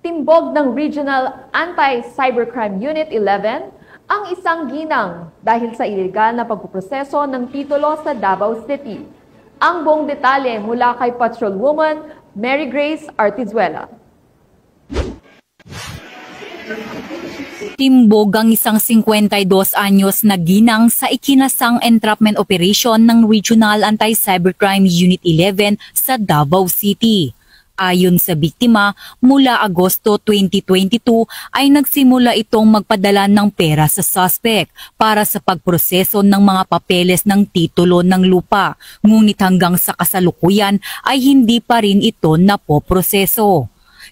Timbog ng Regional Anti-Cybercrime Unit 11 ang isang ginang dahil sa ilegal na pagpuproseso ng titulo sa Davao City. Ang buong detalye mula kay Patrolwoman Mary Grace Artizuela. Timbog ang isang 52 anyos na ginang sa ikinasang entrapment operation ng Regional Anti-Cybercrime Unit 11 sa Davao City. Ayon sa biktima, mula Agosto 2022 ay nagsimula itong magpadala ng pera sa suspect para sa pagproseso ng mga papeles ng titulo ng lupa. Ngunit hanggang sa kasalukuyan ay hindi pa rin ito napoproseso.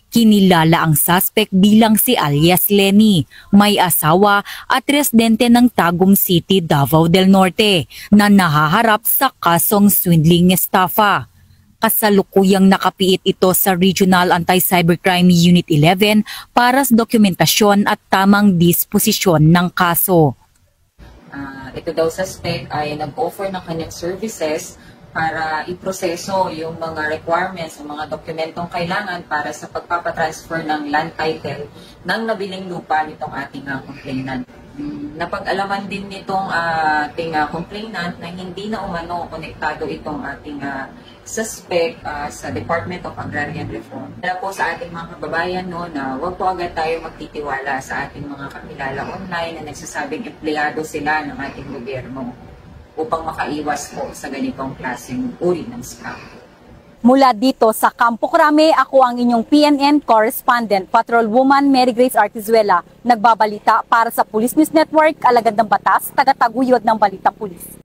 Kinilala ang suspect bilang si alias Lenny, may asawa at residente ng Tagum City, Davao del Norte, na nahaharap sa kasong swindling estafa. Kasalukuyang nakapiit ito sa Regional Anti-Cybercrime Unit 11 para sa dokumentasyon at tamang disposisyon ng kaso. Ito daw suspect ay nag-offer ng kanyang services para iproseso yung mga requirements, ang mga dokumentong kailangan para sa pagpapatransfer ng land title ng nabiling lupa nitong ating complainant. Napag-alaman din nitong ating complainant na hindi na umano konektado itong ating suspect sa Department of Agrarian Reform. Kaya po sa ating mga kababayan na huwag po agad tayo magtitiwala sa ating mga kakilala online na nagsasabing empleyado sila ng ating gobyerno upang makaiwas po sa ganitong klaseng uri ng scam. Mula dito sa Campo Crame, ako ang inyong PNN correspondent, Patrolwoman Mary Grace Artizuela, nagbabalita para sa Police News Network, alagad ng batas, tagataguyod ng Balita Pulis.